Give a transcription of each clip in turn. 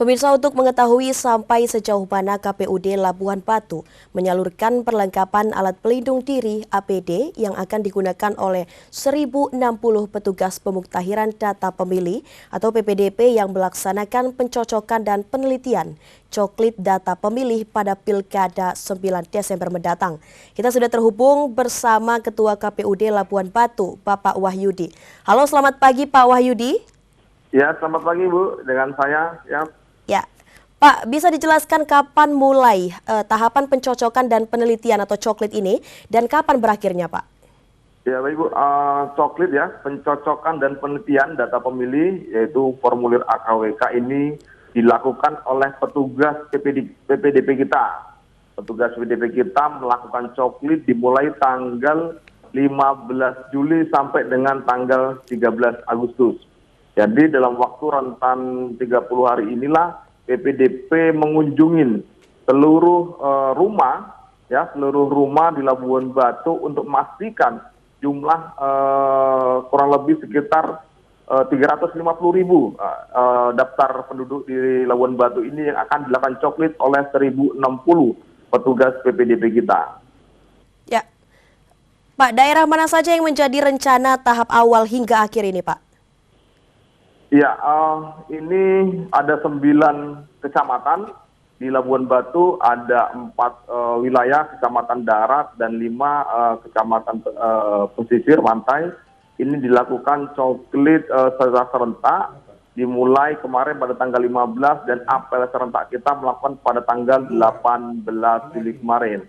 Pemirsa, untuk mengetahui sampai sejauh mana KPUD Labuhan Batu menyalurkan perlengkapan alat pelindung diri APD yang akan digunakan oleh 1.060 petugas pemuktahiran data pemilih atau PPDP yang melaksanakan pencocokan dan penelitian coklit data pemilih pada Pilkada 9 Desember mendatang. Kita sudah terhubung bersama Ketua KPUD Labuhan Batu, Bapak Wahyudi. Halo, selamat pagi Pak Wahyudi. Ya, selamat pagi Bu, dengan saya. Ya, Pak, bisa dijelaskan kapan mulai tahapan pencocokan dan penelitian atau coklit ini dan kapan berakhirnya, Pak? Ya, baik Bu, coklit ya, pencocokan dan penelitian data pemilih yaitu formulir AKWK ini dilakukan oleh petugas PPDP kita. Petugas PPDP kita melakukan coklit dimulai tanggal 15 Juli sampai dengan tanggal 13 Agustus. Jadi dalam waktu rentan 30 hari inilah PPDP mengunjungi seluruh seluruh rumah di Labuhan Batu untuk memastikan jumlah kurang lebih sekitar 350.000 daftar penduduk di Labuhan Batu ini yang akan dilakukan coklit oleh 1.060 petugas PPDP kita. Ya, Pak, daerah mana saja yang menjadi rencana tahap awal hingga akhir ini, Pak? Ya, ini ada 9 kecamatan di Labuhan Batu, ada 4 wilayah kecamatan darat dan 5 kecamatan pesisir pantai. Ini dilakukan coklit secara serentak, dimulai kemarin pada tanggal 15 dan apel serentak kita melakukan pada tanggal 18 Juli kemarin.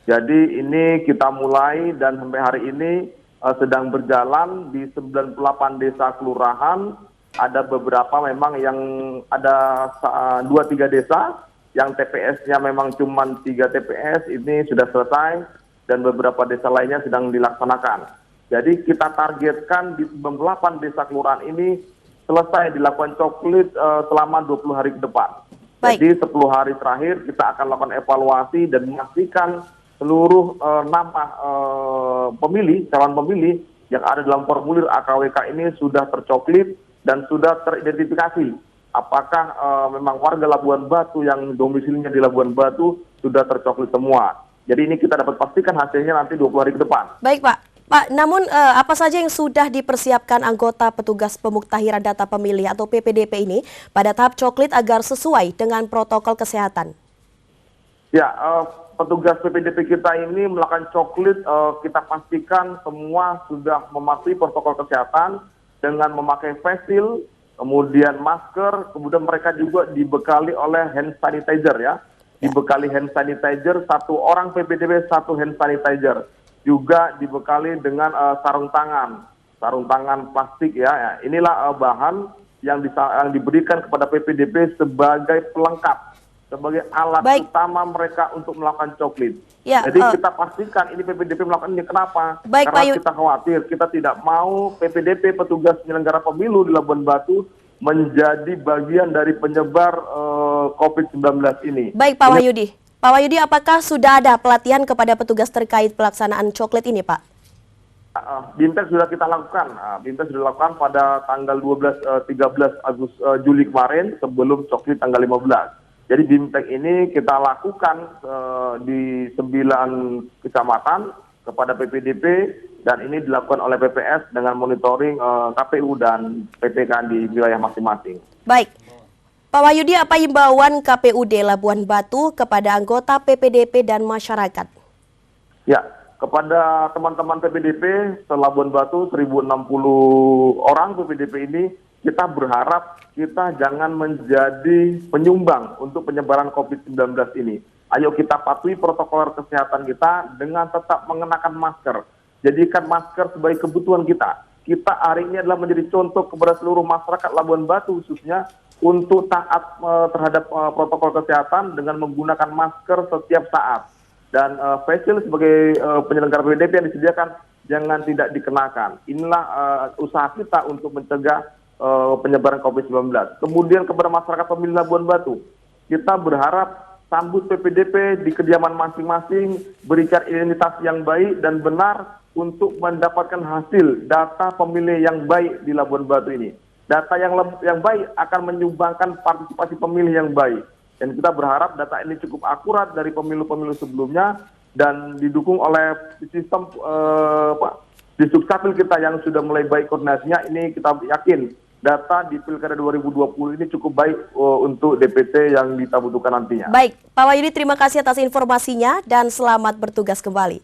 Jadi ini kita mulai dan sampai hari ini sedang berjalan di 98 desa kelurahan. Ada beberapa memang yang ada 2-3 desa yang TPS-nya memang cuma 3 TPS ini sudah selesai dan beberapa desa lainnya sedang dilaksanakan. Jadi kita targetkan di 98 desa kelurahan ini selesai dilakukan coklit selama 20 hari ke depan. Baik. Jadi 10 hari terakhir kita akan lakukan evaluasi dan memastikan seluruh nama calon pemilih yang ada dalam formulir AKWK ini sudah tercoklit dan sudah teridentifikasi apakah memang warga Labuhan Batu yang domisilinya di Labuhan Batu sudah tercoklit semua. Jadi ini kita dapat pastikan hasilnya nanti 20 hari ke depan. Baik, Pak. Pak, namun apa saja yang sudah dipersiapkan anggota petugas pemuktahiran data pemilih atau PPDP ini pada tahap coklit agar sesuai dengan protokol kesehatan? Ya, petugas PPDP kita ini melakukan coklit, kita pastikan semua sudah mematuhi protokol kesehatan dengan memakai face shield, kemudian masker, kemudian mereka juga dibekali oleh hand sanitizer ya. Dibekali hand sanitizer, 1 orang PPDP 1 hand sanitizer. Juga dibekali dengan sarung tangan plastik ya. Inilah bahan yang diberikan kepada PPDP sebagai pelengkap, sebagai alat utama mereka untuk melakukan coklit. Ya, jadi kita pastikan ini PPDP melakukan ini kenapa? Baik, karena kita khawatir, kita tidak mau PPDP petugas penyelenggara pemilu di Labuhan Batu menjadi bagian dari penyebar COVID-19 ini. Baik, Pak Wahyudi. Pak Wahyudi, apakah sudah ada pelatihan kepada petugas terkait pelaksanaan coklit ini, Pak? BIMTEK sudah kita lakukan. BIMTEK sudah lakukan pada tanggal 13 Juli kemarin sebelum coklit tanggal 15. Jadi BIMTEK ini kita lakukan di 9 kecamatan kepada PPDP dan ini dilakukan oleh PPS dengan monitoring KPU dan PPK di wilayah masing-masing. Baik. Pak Wahyudi, apa himbauan KPUD Labuhan Batu kepada anggota PPDP dan masyarakat? Ya, kepada teman-teman PPDP Labuhan Batu 1.060 orang PPDP ini, kita berharap kita jangan menjadi penyumbang untuk penyebaran COVID-19 ini. Ayo kita patuhi protokol kesehatan kita dengan tetap mengenakan masker. Jadikan masker sebagai kebutuhan kita. Kita hari ini adalah menjadi contoh kepada seluruh masyarakat Labuhan Batu khususnya untuk taat terhadap protokol kesehatan dengan menggunakan masker setiap saat. Dan face shield sebagai penyelenggara PPDP yang disediakan jangan tidak dikenakan. Inilah usaha kita untuk mencegah penyebaran COVID-19. Kemudian kepada masyarakat pemilih Labuhan Batu, kita berharap sambut PPDP di kediaman masing-masing, berikan identitas yang baik dan benar untuk mendapatkan hasil data pemilih yang baik di Labuhan Batu ini. data yang baik akan menyumbangkan partisipasi pemilih yang baik. Dan kita berharap data ini cukup akurat dari pemilu-pemilu sebelumnya dan didukung oleh sistem di Dukcapil kita yang sudah mulai baik koordinasinya. Ini kita yakin data di Pilkada 2020 ini cukup baik untuk DPT yang kita butuhkan nantinya. Baik, Pak Wahyudi, terima kasih atas informasinya dan selamat bertugas kembali.